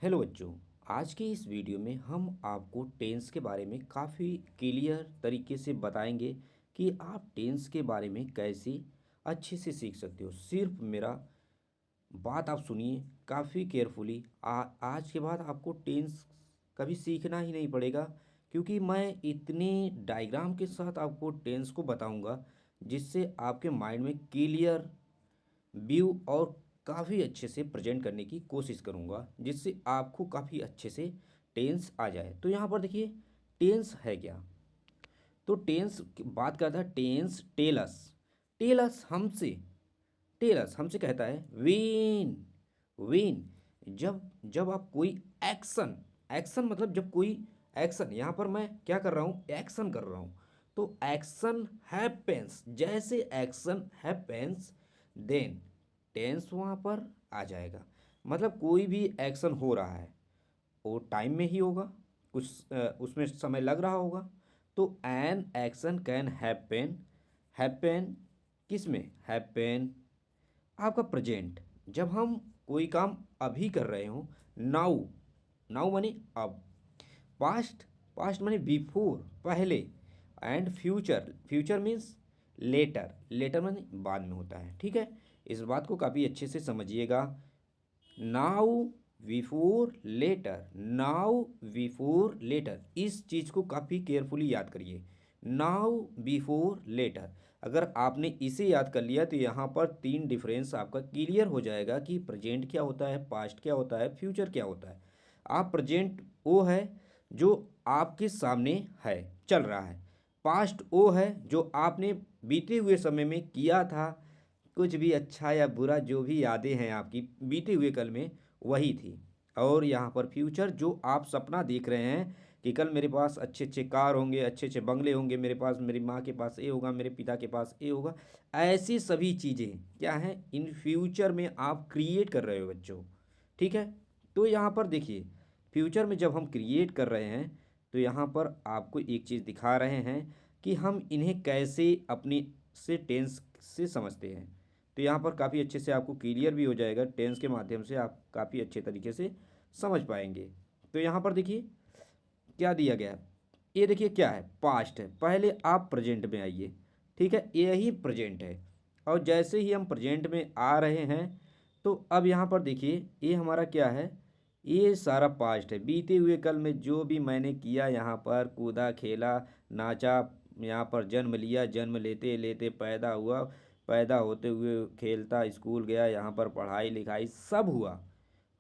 Hello बच्चों। आज के इस वीडियो में हम आपको टेंस के बारे में काफ़ी क्लियर तरीके से बताएंगे कि आप टेंस के बारे में कैसे अच्छे से सीख सकते हो। सिर्फ मेरा बात आप सुनिए काफ़ी केयरफुली। आज के बाद आपको टेंस कभी सीखना ही नहीं पड़ेगा, क्योंकि मैं इतने डायग्राम के साथ आपको टेंस को बताऊंगा जिससे आपके माइंड में क्लियर व्यू और काफ़ी अच्छे से प्रेजेंट करने की कोशिश करूँगा, जिससे आपको काफ़ी अच्छे से टेंस आ जाए। तो यहाँ पर देखिए टेंस है क्या। तो टेंस की बात करता है। टेंस टेलस, टेलस हमसे, टेलस हमसे कहता है वेन, वेन जब जब आप कोई एक्शन, एक्शन मतलब जब कोई एक्शन, यहाँ पर मैं क्या कर रहा हूँ, एक्शन कर रहा हूँ। तो एक्शन हैपेंस, जैसे एक्शन हैपेंस देन टेंस वहाँ पर आ जाएगा। मतलब कोई भी एक्शन हो रहा है वो टाइम में ही होगा, कुछ उसमें समय लग रहा होगा। तो an action can happen, happen किस में, हैपन आपका प्रेजेंट, जब हम कोई काम अभी कर रहे हो। नाउ, नाउ माने अब। पास्ट, पास्ट माने बिफोर पहले। And future, future means later, later माने बाद में होता है। ठीक है, इस बात को काफ़ी अच्छे से समझिएगा। Now before later, now before later, इस चीज़ को काफ़ी केयरफुली याद करिए। नाउ बिफोर लेटर, अगर आपने इसे याद कर लिया तो यहाँ पर तीन डिफरेंस आपका क्लियर हो जाएगा कि प्रेजेंट क्या होता है, पास्ट क्या होता है, फ्यूचर क्या होता है। आप प्रेजेंट वो है जो आपके सामने है, चल रहा है। पास्ट वो है जो आपने बीते हुए समय में किया था, कुछ भी अच्छा या बुरा जो भी यादें हैं आपकी बीते हुए कल में वही थी। और यहाँ पर फ्यूचर जो आप सपना देख रहे हैं कि कल मेरे पास अच्छे अच्छे कार होंगे, अच्छे अच्छे बंगले होंगे, मेरे पास, मेरी माँ के पास ये होगा, मेरे पिता के पास ये होगा। ऐसी सभी चीज़ें क्या हैं, इन फ्यूचर में आप क्रिएट कर रहे हो बच्चों। ठीक है, तो यहाँ पर देखिए फ्यूचर में जब हम क्रिएट कर रहे हैं तो यहाँ पर आपको एक चीज़ दिखा रहे हैं कि हम इन्हें कैसे अपने से टेंस से समझते हैं। तो यहाँ पर काफ़ी अच्छे से आपको क्लियर भी हो जाएगा, टेंस के माध्यम से आप काफ़ी अच्छे तरीके से समझ पाएंगे। तो यहाँ पर देखिए क्या दिया गया है, ये देखिए क्या है, पास्ट है। पहले आप प्रेजेंट में आइए, ठीक है, यही प्रेजेंट है। और जैसे ही हम प्रेजेंट में आ रहे हैं तो अब यहाँ पर देखिए ये हमारा क्या है, ये सारा पास्ट है। बीते हुए कल में जो भी मैंने किया, यहाँ पर कूदा, खेला, नाचा, यहाँ पर जन्म लिया, जन्म लेते लेते पैदा हुआ, पैदा होते हुए खेलता, स्कूल गया, यहाँ पर पढ़ाई लिखाई सब हुआ।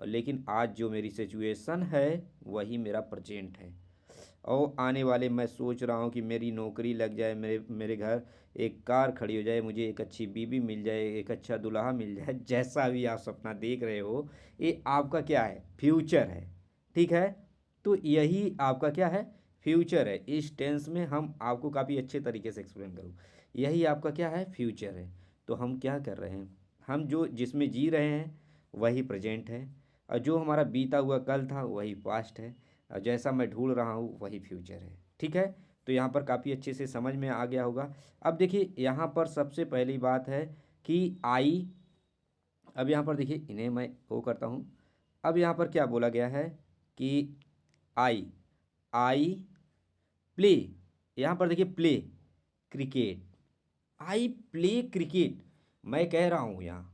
और लेकिन आज जो मेरी सिचुएशन है वही मेरा प्रेजेंट है। और आने वाले मैं सोच रहा हूँ कि मेरी नौकरी लग जाए, मेरे मेरे घर एक कार खड़ी हो जाए, मुझे एक अच्छी बीवी मिल जाए, एक अच्छा दुल्हा मिल जाए, जैसा भी आप सपना देख रहे हो ये आपका क्या है, फ्यूचर है। ठीक है, तो यही आपका क्या है, फ्यूचर है। इस टेंस में हम आपको काफ़ी अच्छे तरीके से एक्सप्लेन करूँ, यही आपका क्या है, फ्यूचर है। तो हम क्या कर रहे हैं, हम जो जिसमें जी रहे हैं वही प्रेजेंट है, और जो हमारा बीता हुआ कल था वही पास्ट है, और जैसा मैं ढूंढ रहा हूँ वही फ्यूचर है। ठीक है, तो यहाँ पर काफ़ी अच्छे से समझ में आ गया होगा। अब देखिए यहाँ पर सबसे पहली बात है कि आई। अब यहाँ पर देखिए इन्हें मैं वो करता हूँ। अब यहाँ पर क्या बोला गया है कि आई, आई प्ले, यहाँ पर देखिए play cricket, I play cricket, मैं कह रहा हूँ यहाँ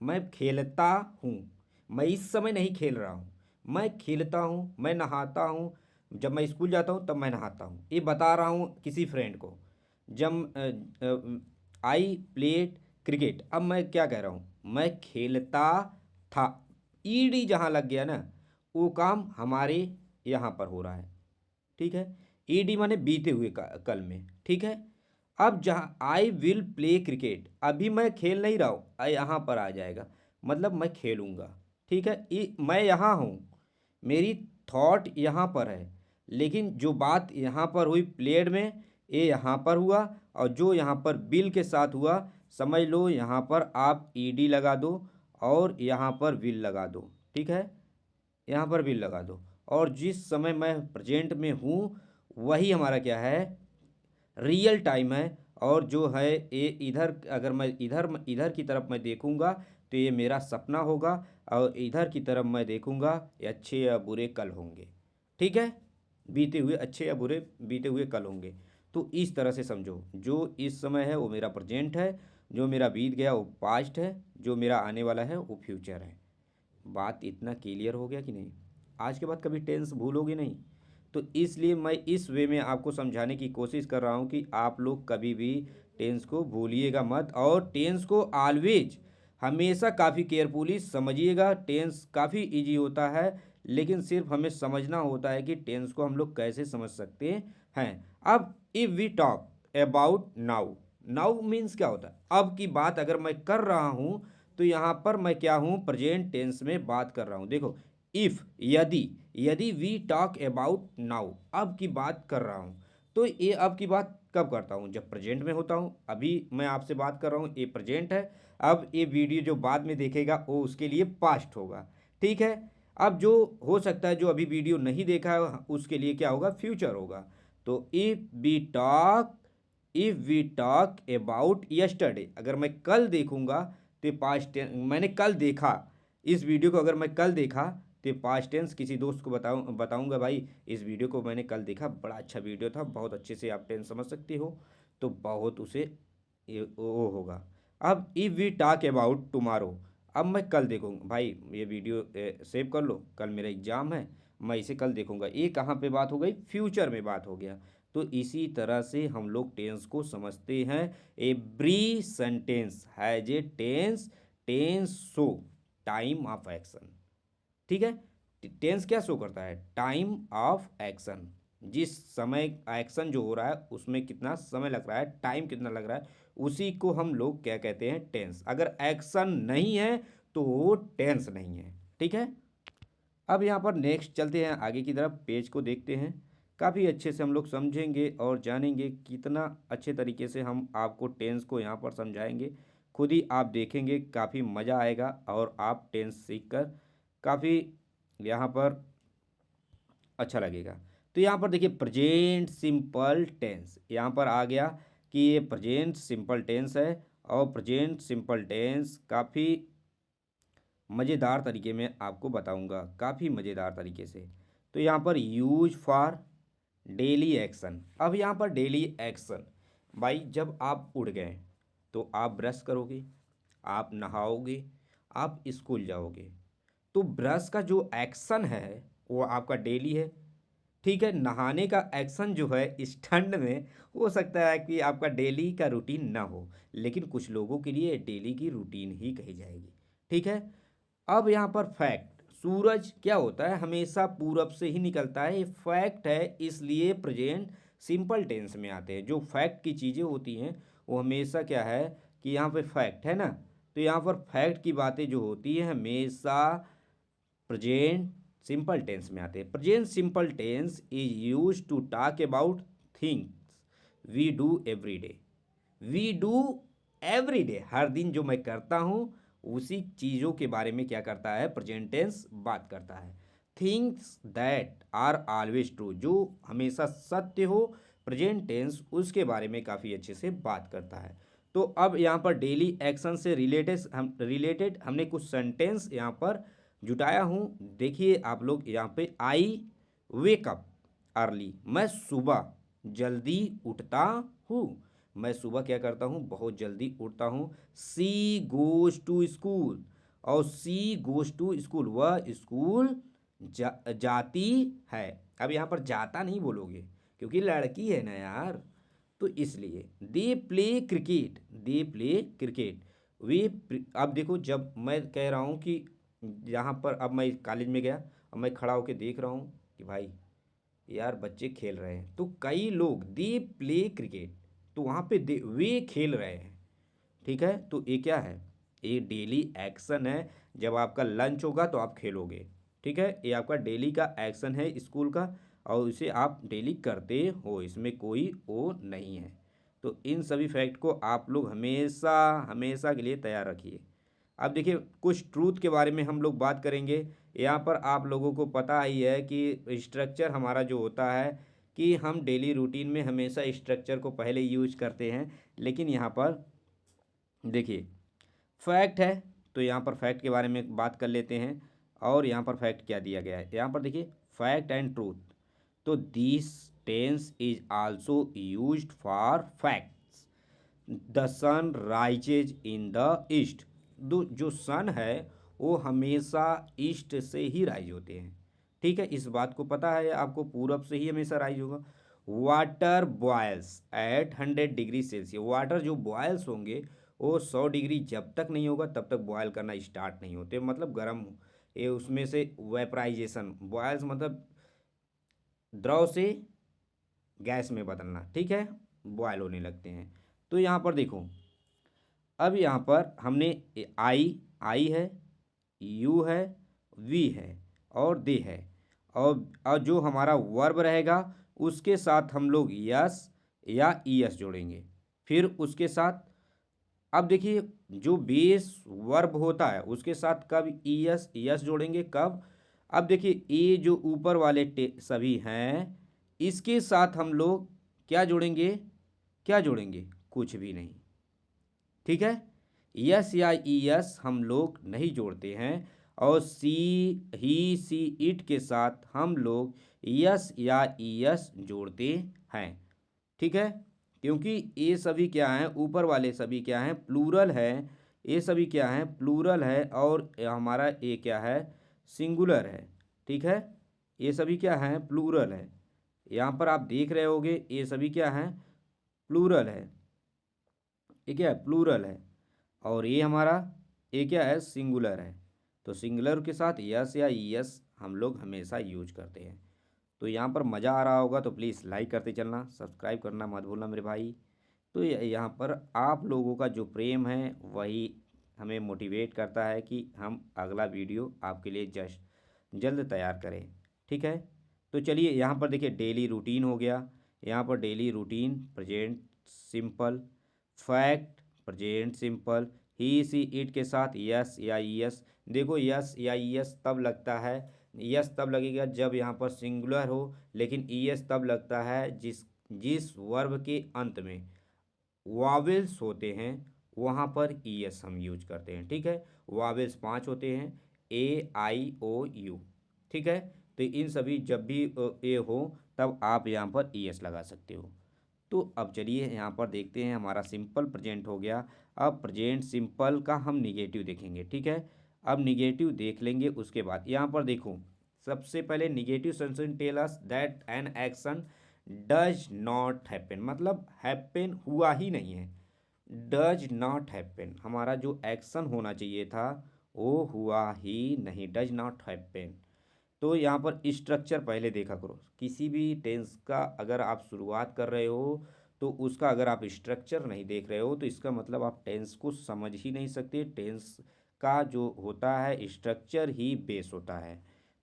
मैं खेलता हूँ, मैं इस समय नहीं खेल रहा हूँ, मैं खेलता हूँ, मैं नहाता हूँ, जब मैं स्कूल जाता हूँ तब मैं नहाता हूँ, ये बता रहा हूँ किसी फ्रेंड को। जब आई प्लेड क्रिकेट, अब मैं क्या कह रहा हूँ, मैं खेलता था। ईडी जहाँ लग गया ना, वो काम हमारे यहाँ पर हो रहा है। ठीक है, ईडी माने बीते हुए कल में। ठीक है, अब जहाँ आई विल प्ले क्रिकेट, अभी मैं खेल नहीं रहा हूँ, यहाँ पर आ जाएगा, मतलब मैं खेलूँगा। ठीक है, मैं यहाँ हूँ, मेरी थॉट यहाँ पर है, लेकिन जो बात यहाँ पर हुई प्लेड में, ये यहाँ पर हुआ, और जो यहाँ पर बिल के साथ हुआ, समझ लो यहाँ पर आप ईडी लगा दो और यहाँ पर विल लगा दो। ठीक है, यहाँ पर भी लगा दो, और जिस समय मैं प्रेजेंट में हूँ वही हमारा क्या है, रियल टाइम है। और जो है ये इधर, अगर मैं इधर इधर की तरफ मैं देखूँगा तो ये मेरा सपना होगा और इधर की तरफ मैं देखूंगा ये अच्छे या बुरे कल होंगे। ठीक है, बीते हुए अच्छे या बुरे बीते हुए कल होंगे। तो इस तरह से समझो, जो इस समय है वो मेरा प्रेजेंट है, जो मेरा बीत गया वो पास्ट है, जो मेरा आने वाला है वो फ्यूचर है। बात इतना क्लियर हो गया कि नहीं? आज के बाद कभी टेंस भूलोगे नहीं। तो इसलिए मैं इस वे में आपको समझाने की कोशिश कर रहा हूँ कि आप लोग कभी भी टेंस को भूलिएगा मत, और टेंस को ऑलवेज हमेशा काफ़ी केयरफुली समझिएगा। टेंस काफ़ी इजी होता है, लेकिन सिर्फ हमें समझना होता है कि टेंस को हम लोग कैसे समझ सकते हैं। अब if we talk about now, now means क्या होता है? अब की बात अगर मैं कर रहा हूँ तो यहाँ पर मैं क्या हूँ? प्रेजेंट टेंस में बात कर रहा हूँ। देखो, इफ़ यदि, यदि वी टॉक अबाउट नाउ, अब की बात कर रहा हूँ, तो ये अब की बात कब करता हूँ? जब प्रेजेंट में होता हूँ। अभी मैं आपसे बात कर रहा हूँ, ये प्रेजेंट है। अब ये वीडियो जो बाद में देखेगा वो उसके लिए पास्ट होगा। ठीक है, अब जो हो सकता है जो अभी वीडियो नहीं देखा है उसके लिए क्या होगा? फ्यूचर होगा। तो if we talk about yesterday, अगर मैं कल देखूंगा तो पास्ट टेंस, मैंने कल देखा इस वीडियो को, अगर मैं कल देखा तो पास्ट टेंस किसी दोस्त को बताऊंगा भाई इस वीडियो को मैंने कल देखा, बड़ा अच्छा वीडियो था, बहुत अच्छे से आप टेंस समझ सकते हो। तो बहुत उसे वो होगा। अब if we talk about tomorrow, अब मैं कल देखूंगा भाई, ये वीडियो सेव कर लो, कल मेरा एग्जाम है, मैं इसे कल देखूंगा। ये कहाँ पे बात हो गई? फ्यूचर में बात हो गया। तो इसी तरह से हम लोग टेंस को समझते हैं। Every sentence has a tense, tense show time of action. ठीक है, टेंस क्या शो करता है? टाइम ऑफ एक्शन, जिस समय एक्शन जो हो रहा है उसमें कितना समय लग रहा है, टाइम कितना लग रहा है, उसी को हम लोग क्या कहते हैं? टेंस। अगर एक्शन नहीं है तो वो टेंस नहीं है। ठीक है, अब यहाँ पर नेक्स्ट चलते हैं आगे की तरफ, पेज को देखते हैं। काफ़ी अच्छे से हम लोग समझेंगे और जानेंगे, कितना अच्छे तरीके से हम आपको टेंस को यहाँ पर समझाएंगे। खुद ही आप देखेंगे, काफ़ी मज़ा आएगा और आप टेंस सीखकर काफ़ी यहाँ पर अच्छा लगेगा। तो यहाँ पर देखिए प्रेजेंट सिंपल टेंस यहाँ पर आ गया कि ये प्रेजेंट सिंपल टेंस है, और प्रेजेंट सिंपल टेंस काफ़ी मज़ेदार तरीके में आपको बताऊंगा, काफ़ी मज़ेदार तरीके से। तो यहाँ पर यूज फॉर डेली एक्शन। अब यहाँ पर डेली एक्शन, भाई जब आप उठ गए तो आप ब्रश करोगे, आप नहाओगे, आप स्कूल जाओगे। तो ब्रश का जो एक्शन है वो आपका डेली है। ठीक है, नहाने का एक्शन जो है इस ठंड में हो सकता है कि आपका डेली का रूटीन ना हो, लेकिन कुछ लोगों के लिए डेली की रूटीन ही कही जाएगी। ठीक है, अब यहाँ पर फैक्ट, सूरज क्या होता है? हमेशा पूरब से ही निकलता है, ये फैक्ट है, इसलिए प्रेजेंट सिंपल टेंस में आते हैं। जो फैक्ट की चीज़ें होती हैं वो हमेशा क्या है कि यहाँ पे फैक्ट है ना, तो यहाँ पर फैक्ट की बातें जो होती हैं हमेशा प्रेजेंट सिंपल टेंस में आते हैं। Present simple tense is use to talk about things we do every day. We do every day, हर दिन जो मैं करता हूँ उसी चीज़ों के बारे में क्या करता है? प्रेजेंट टेंस बात करता है। Things that are always true, जो हमेशा सत्य हो, प्रेजेंट टेंस उसके बारे में काफ़ी अच्छे से बात करता है। तो अब यहाँ पर डेली एक्शन से रिलेटेड हमने कुछ सेंटेंस यहाँ पर जुटाया हूँ। देखिए आप लोग यहाँ पे, आई वेक अप अर्ली, मैं सुबह जल्दी उठता हूँ। मैं सुबह क्या करता हूँ? बहुत जल्दी उठता हूँ। सी गोज टू स्कूल, और सी गोज टू स्कूल, वह स्कूल जाती है। अब यहाँ पर जाता नहीं बोलोगे क्योंकि लड़की है ना यार, तो इसलिए। They play cricket, they play cricket, वे अब देखो, जब मैं कह रहा हूँ कि यहाँ पर, अब मैं कॉलेज में गया, अब मैं खड़ा होकर देख रहा हूँ कि भाई यार बच्चे खेल रहे हैं, तो कई लोग दे प्ले क्रिकेट, तो वहाँ पे दे वे खेल रहे हैं। ठीक है, तो ये क्या है? ये डेली एक्शन है। जब आपका लंच होगा तो आप खेलोगे। ठीक है, ये आपका डेली का एक्शन है स्कूल का, और इसे आप डेली करते हो, इसमें कोई वो नहीं है। तो इन सभी फैक्ट को आप लोग हमेशा हमेशा के लिए तैयार रखिए। अब देखिए कुछ ट्रूथ के बारे में हम लोग बात करेंगे। यहाँ पर आप लोगों को पता ही है कि स्ट्रक्चर हमारा जो होता है कि हम डेली रूटीन में हमेशा स्ट्रक्चर को पहले यूज करते हैं, लेकिन यहाँ पर देखिए फैक्ट है, तो यहाँ पर फैक्ट के बारे में बात कर लेते हैं। और यहाँ पर फैक्ट क्या दिया गया है, यहाँ पर देखिए फैक्ट एंड ट्रूथ। तो this tense is also used for facts. The sun rises in the east. जो सन है वो हमेशा ईस्ट से ही राइज होते हैं। ठीक है, इस बात को पता है आपको, पूरब से ही हमेशा राइज होगा। Water boils at 100 degree Celsius. Water जो बॉयल्स होंगे वो 100 डिग्री जब तक नहीं होगा तब तक बॉयल करना स्टार्ट नहीं होते, मतलब गर्म। ये उसमें से वेपराइजेशन, बॉयल्स मतलब द्रव से गैस में बदलना, ठीक है, बॉयल होने लगते हैं। तो यहाँ पर देखो, अब यहाँ पर हमने आई है, यू है, वी है और दे है। और जो हमारा वर्ब रहेगा उसके साथ हम लोग यस या ईएस जोड़ेंगे। फिर उसके साथ अब देखिए जो बेस वर्ब होता है उसके साथ कब ईएस यस जोड़ेंगे, कब? अब देखिए ये जो ऊपर वाले सभी हैं इसके साथ हम लोग क्या जोड़ेंगे, क्या जोड़ेंगे? कुछ भी नहीं। ठीक है, यस या ईएस हम लोग नहीं जोड़ते हैं। और सी, ही, सी, इट के साथ हम लोग यस या ईएस जोड़ते हैं। ठीक है, क्योंकि ये सभी क्या हैं, ऊपर वाले सभी क्या हैं, प्लूरल है। ये सभी क्या हैं, प्लूरल है। और हमारा ये क्या है, सिंगुलर है। ठीक है, ये सभी क्या हैं, प्लूरल है। यहाँ पर आप देख रहे होगे ये सभी क्या हैं, प्लूरल है। ये क्या है, प्लूरल है। और ये हमारा ये क्या है, सिंगुलर है। तो सिंगुलर के साथ यस या ईएस हम लोग हमेशा यूज करते हैं। तो यहाँ पर मज़ा आ रहा होगा तो प्लीज़ लाइक करते चलना, सब्सक्राइब करना मत भूलना मेरे भाई। तो यहाँ पर आप लोगों का जो प्रेम है वही हमें मोटिवेट करता है कि हम अगला वीडियो आपके लिए जल्द तैयार करें। ठीक है, तो चलिए यहाँ पर देखिए डेली रूटीन हो गया। यहाँ पर daily routine present simple, fact present simple, he see it के साथ यस या ईएस। देखो यस या ईएस तब लगता है, यस तब लगेगा जब यहाँ पर सिंगुलर हो, लेकिन ईएस तब लगता है जिस जिस वर्ब के अंत में वावेल्स होते हैं वहाँ पर ईएस हम यूज करते हैं। ठीक है, वावेल्स 5 होते हैं, ए आई ओ यू। ठीक है, तो इन सभी जब भी ए हो तब आप यहाँ पर ईएस लगा सकते हो। तो अब चलिए यहाँ पर देखते हैं, हमारा सिंपल प्रेजेंट हो गया। अब प्रेजेंट सिंपल का हम निगेटिव देखेंगे। ठीक है, अब निगेटिव देख लेंगे, उसके बाद यहाँ पर देखो सबसे पहले negative sentence tell us that an action does not happen, मतलब हैपन हुआ ही नहीं है। डज नॉट हैपन, हमारा जो एक्शन होना चाहिए था वो हुआ ही नहीं, डज नॉट हैपन। तो यहाँ पर स्ट्रक्चर पहले देखा करो, किसी भी टेंस का अगर आप शुरुआत कर रहे हो तो उसका अगर आप स्ट्रक्चर नहीं देख रहे हो तो इसका मतलब आप टेंस को समझ ही नहीं सकते। टेंस का जो होता है स्ट्रक्चर ही बेस होता है।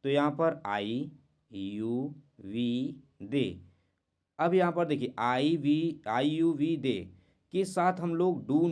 तो यहाँ पर आई, यू, वी, दे। अब यहाँ पर देखिए आई यू वी दे के साथ हम लोग डू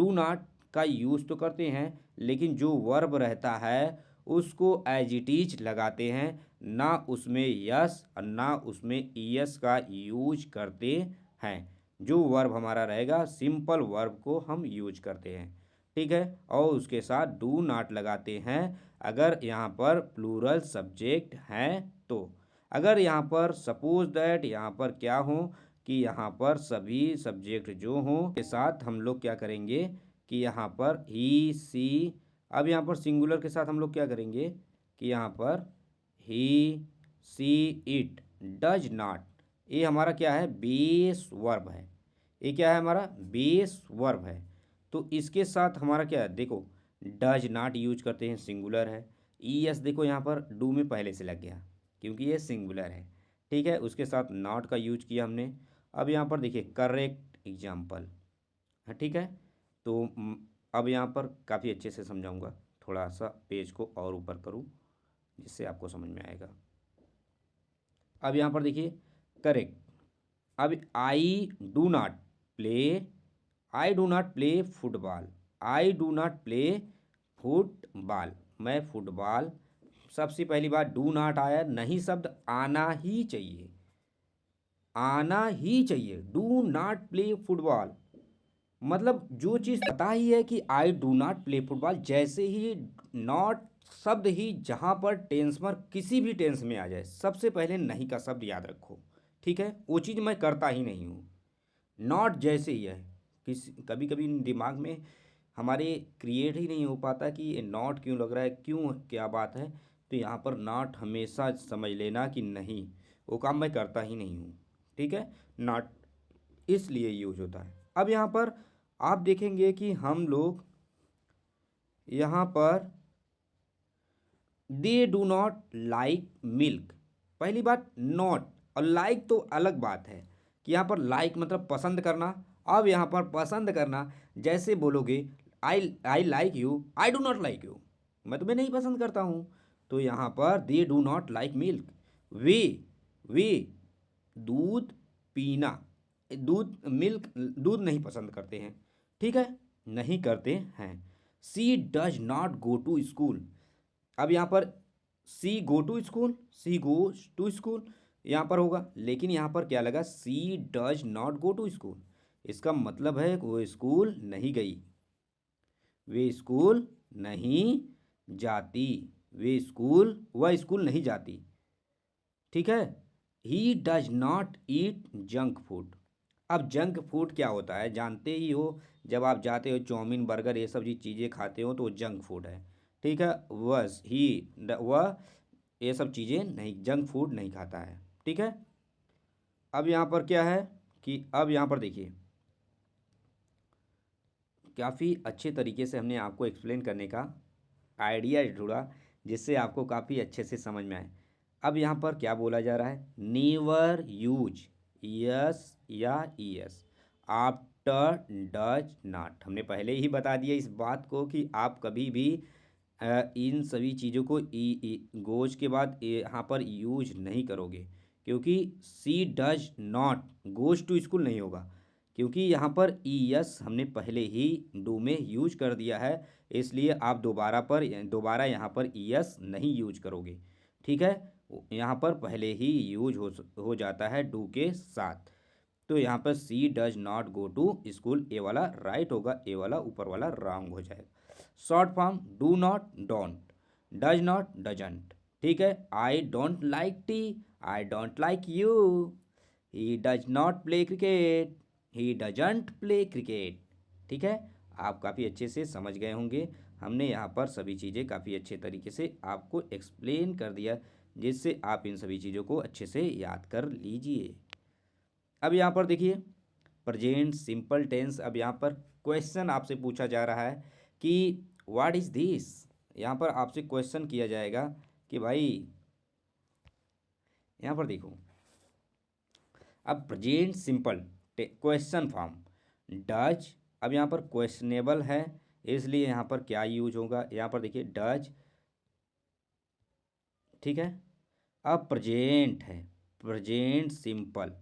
नाट का यूज़ तो करते हैं, लेकिन जो वर्ब रहता है उसको एज इट इज लगाते हैं, ना उसमें यस और ना उसमें ईएस का यूज करते हैं। जो वर्ब हमारा रहेगा सिंपल वर्ब को हम यूज करते हैं। ठीक है, और उसके साथ डू नॉट लगाते हैं अगर यहाँ पर प्लूरल सब्जेक्ट हैं तो। अगर यहाँ पर सपोज दैट यहाँ पर क्या हो कि यहाँ पर सभी सब्जेक्ट जो हों के साथ हम लोग क्या करेंगे कि यहाँ पर ही सी, अब यहाँ पर सिंगुलर के साथ हम लोग क्या करेंगे कि यहाँ पर ही सी इट डज नॉट, ये हमारा क्या है, बेस वर्ब है। ये क्या है, हमारा बेस वर्ब है। तो इसके साथ हमारा क्या है, देखो डज नॉट यूज करते हैं, सिंगुलर है। ई एस देखो यहाँ पर डू में पहले से लग गया क्योंकि ये सिंगुलर है। ठीक है, उसके साथ नॉट का यूज किया हमने। अब यहाँ पर देखिए करेक्ट एग्जाम्पल है। ठीक है, तो अब यहाँ पर काफ़ी अच्छे से समझाऊंगा, थोड़ा सा पेज को और ऊपर करूँ जिससे आपको समझ में आएगा। अब यहाँ पर देखिए करेक्ट। अब play I do not play football, I do not play football, मैं फुटबॉल, सबसे पहली बात डू नॉट आया, नहीं शब्द आना ही चाहिए, आना ही चाहिए। डू नॉट प्ले फुटबॉल मतलब जो चीज़ पता ही है कि आई डू नॉट प्ले फुटबॉल, जैसे ही नॉट शब्द ही जहाँ पर टेंस पर किसी भी टेंस में आ जाए, सबसे पहले नहीं का शब्द याद रखो। ठीक है, वो चीज़ मैं करता ही नहीं हूँ। नॉट जैसे ही है, किसी कभी कभी दिमाग में हमारे क्रिएट ही नहीं हो पाता कि ये नॉट क्यों लग रहा है, क्यों, क्या बात है। तो यहाँ पर नॉट हमेशा समझ लेना कि नहीं, वो काम मैं करता ही नहीं हूँ। ठीक है, नॉट इसलिए यूज होता है। अब यहाँ पर आप देखेंगे कि हम लोग यहाँ पर they do not like milk. पहली बात, नॉट और लाइक तो अलग बात है कि यहाँ पर लाइक मतलब पसंद करना। अब यहाँ पर पसंद करना, जैसे बोलोगे I like you, I do not like you, मैं तुम्हें नहीं पसंद करता हूँ। तो यहाँ पर they do not like milk. वे वे दूध पीना, दूध मिल्क दूध नहीं पसंद करते हैं। ठीक है, नहीं करते हैं। She does not go to school. अब यहाँ पर she go to school, she goes to school यहाँ पर होगा, लेकिन यहाँ पर क्या लगा, she does not go to school. इसका मतलब है कि वो स्कूल नहीं गई, वे स्कूल नहीं जाती, वह स्कूल नहीं जाती। ठीक है, he does not eat junk food. अब जंक फूड क्या होता है जानते ही हो, जब आप जाते हो चाउमीन बर्गर ये सब जी चीज़ें खाते हो तो वो जंक फूड है। ठीक है, वह ये सब चीज़ें नहीं, जंक फूड नहीं खाता है। ठीक है, अब यहाँ पर क्या है कि अब यहाँ पर देखिए, काफ़ी अच्छे तरीके से हमने आपको एक्सप्लेन करने का आइडिया ढूंढा, जिससे आपको काफ़ी अच्छे से समझ में आए। अब यहाँ पर क्या बोला जा रहा है, नेवर यूज यस या ईएस आफ्टर डज नॉट। हमने पहले ही बता दिया इस बात को कि आप कभी भी इन सभी चीज़ों को गोज के बाद यहाँ पर यूज नहीं करोगे, क्योंकि she does not goes to school नहीं होगा, क्योंकि यहाँ पर ई एस हमने पहले ही डू में यूज कर दिया है। इसलिए आप दोबारा यहाँ पर ई एस नहीं यूज करोगे। ठीक है, यहाँ पर पहले ही यूज हो जाता है डू के साथ। तो यहाँ पर she does not go to school, A वाला राइट होगा, ए वाला ऊपर वाला रॉन्ग हो जाएगा। Short form, do not don't, does not doesn't. ठीक है, I don't like T, I don't like you, he does not play cricket, he doesn't play cricket. ठीक है, आप काफ़ी अच्छे से समझ गए होंगे। हमने यहाँ पर सभी चीज़ें काफ़ी अच्छे तरीके से आपको एक्सप्लेन कर दिया, जिससे आप इन सभी चीज़ों को अच्छे से याद कर लीजिए। अब यहाँ पर देखिए, प्रेजेंट सिंपल टेंस। अब यहाँ पर क्वेश्चन आपसे पूछा जा रहा है कि व्हाट इज़ दिस। यहाँ पर आपसे क्वेश्चन किया जाएगा कि भाई यहाँ पर देखो, अब present simple question form does. अब यहाँ पर क्वेश्चनेबल है, इसलिए यहाँ पर क्या यूज होगा, यहाँ पर देखिए डज। ठीक है, अब प्रेजेंट है, प्रेजेंट सिंपल।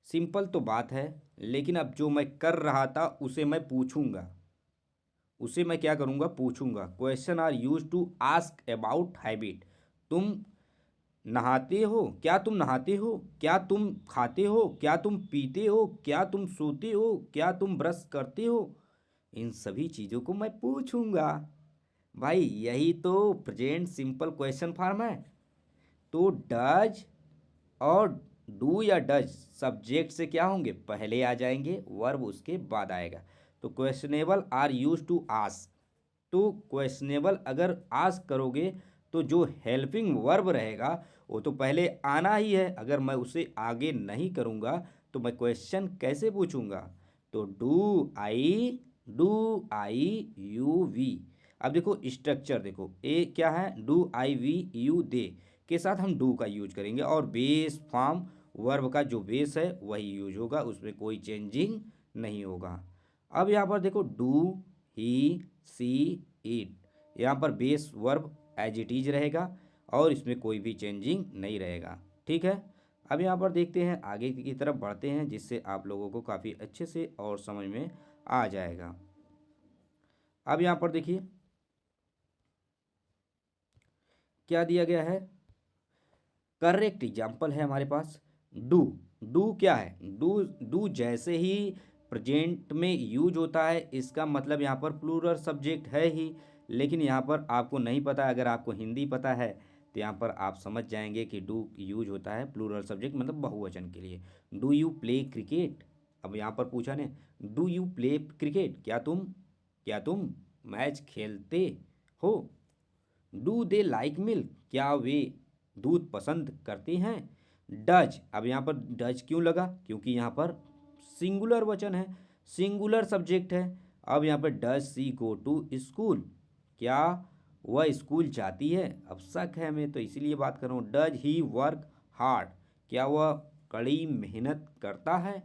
सिंपल तो बात है, लेकिन अब जो मैं कर रहा था उसे मैं पूछूंगा, उसे मैं क्या करूंगा, पूछूंगा। Question are use to ask about habit. तुम नहाते हो, क्या तुम नहाते हो, क्या तुम खाते हो, क्या तुम पीते हो, क्या तुम सोते हो, क्या तुम ब्रश करते हो, इन सभी चीज़ों को मैं पूछूंगा। भाई यही तो प्रेजेंट सिंपल क्वेश्चन फॉर्म है। तो डज और डू या डज सब्जेक्ट से क्या होंगे, पहले आ जाएंगे, वर्ब उसके बाद आएगा। तो questionable are use to ask. तो क्वेश्चनेबल अगर आस्क करोगे तो जो हेल्पिंग वर्ब रहेगा वो तो पहले आना ही है। अगर मैं उसे आगे नहीं करूँगा तो मैं क्वेश्चन कैसे पूछूंगा। तो डू आई यू वी। अब देखो स्ट्रक्चर देखो, ए क्या है, do I we you they के साथ हम डू का यूज करेंगे, और बेस फॉर्म वर्ब का जो बेस है वही यूज होगा, उसमें कोई चेंजिंग नहीं होगा। अब यहाँ पर देखो डू ही सी इट, यहाँ पर base verb as it is रहेगा और इसमें कोई भी चेंजिंग नहीं रहेगा। ठीक है, अब यहाँ पर देखते हैं आगे की तरफ बढ़ते हैं, जिससे आप लोगों को काफ़ी अच्छे से और समझ में आ जाएगा। अब यहाँ पर देखिए क्या दिया गया है, करेक्ट एग्जाम्पल है हमारे पास डू। डू क्या है, डू डू जैसे ही प्रेजेंट में यूज होता है, इसका मतलब यहाँ पर प्लूरल सब्जेक्ट है ही, लेकिन यहाँ पर आपको नहीं पता। अगर आपको हिंदी पता है तो यहाँ पर आप समझ जाएंगे कि डू यूज होता है प्लूरल सब्जेक्ट मतलब बहुवचन के लिए। डू यू प्ले क्रिकेट, अब यहाँ पर पूछा ने, डू यू प्ले क्रिकेट, क्या तुम मैच खेलते हो। डू दे लाइक मिल्क, क्या वे दूध पसंद करते हैं। डज, अब यहाँ पर डज क्यों लगा, क्योंकि यहाँ पर सिंगुलर वचन है, सिंगुलर सब्जेक्ट है। अब यहाँ पर does she go to school, क्या वह स्कूल जाती है। अब शक है हमें तो इसीलिए बात कर रहा हूँ। डज ही वर्क हार्ड, क्या वह कड़ी मेहनत करता है।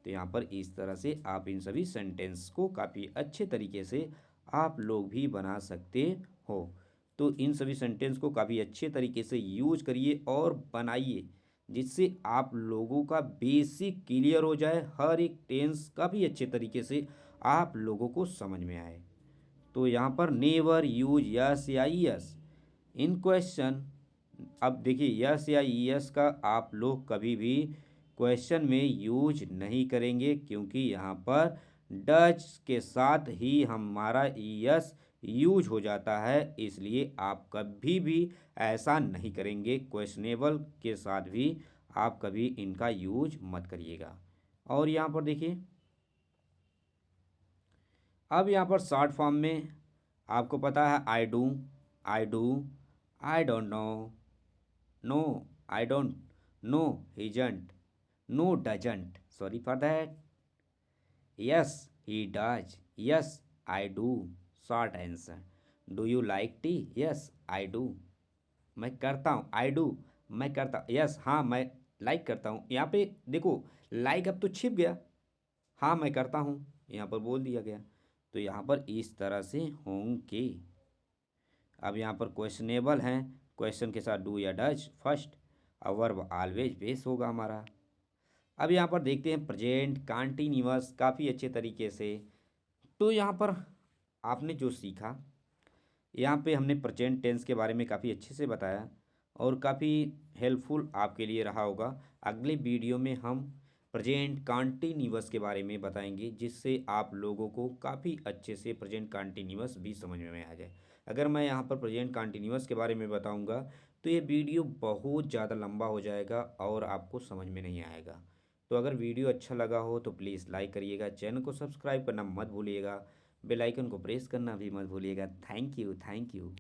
तो यहाँ पर इस तरह से आप इन सभी सेंटेंस को काफ़ी अच्छे तरीके से आप लोग भी बना सकते हो। तो इन सभी सेंटेंस को काफ़ी अच्छे तरीके से यूज करिए और बनाइए, जिससे आप लोगों का बेसिक क्लियर हो जाए, हर एक टेंस काफ़ी अच्छे तरीके से आप लोगों को समझ में आए। तो यहाँ पर नेवर यूज यस या यस इन क्वेश्चन। अब देखिए यस या यस का आप लोग कभी भी क्वेश्चन में यूज नहीं करेंगे, क्योंकि यहाँ पर डज के साथ ही हमारा यस यूज हो जाता है, इसलिए आप कभी भी ऐसा नहीं करेंगे। क्वेश्चनेबल के साथ भी आप कभी इनका यूज मत करिएगा। और यहाँ पर देखिए, अब यहाँ पर शॉर्ट फॉर्म में आपको पता है I do, I don't know, no, I don't know, he isn't, no doesn't, sorry for that, yes he does, yes I do, short answer. Do you like tea, yes I do, मैं करता हूँ, आई do, मैं करता, yes हाँ मैं like करता हूँ। यहाँ पे देखो लाइक अब तो छिप गया, हाँ मैं करता हूँ यहाँ पर बोल दिया गया। तो यहाँ पर इस तरह से होंगे। अब यहाँ पर क्वेश्चनेबल हैं, क्वेश्चन के साथ डू या डज फर्स्ट, और वर्ब ऑलवेज बेस होगा हमारा। अब यहाँ पर देखते हैं प्रेजेंट कंटीन्यूअस काफ़ी अच्छे तरीके से। तो यहाँ पर आपने जो सीखा, यहाँ पे हमने प्रेजेंट टेंस के बारे में काफ़ी अच्छे से बताया और काफ़ी हेल्पफुल आपके लिए रहा होगा। अगले वीडियो में हम प्रेजेंट कंटीन्यूअस के बारे में बताएंगे, जिससे आप लोगों को काफ़ी अच्छे से प्रेजेंट कंटीन्यूअस भी समझ में आ जाए। अगर मैं यहाँ पर प्रेजेंट कंटीन्यूअस के बारे में बताऊँगा तो ये वीडियो बहुत ज़्यादा लंबा हो जाएगा और आपको समझ में नहीं आएगा। तो अगर वीडियो अच्छा लगा हो तो प्लीज़ लाइक करिएगा, चैनल को सब्सक्राइब करना मत भूलिएगा, बेल आइकन को प्रेस करना भी मत भूलिएगा। Thank you, thank you.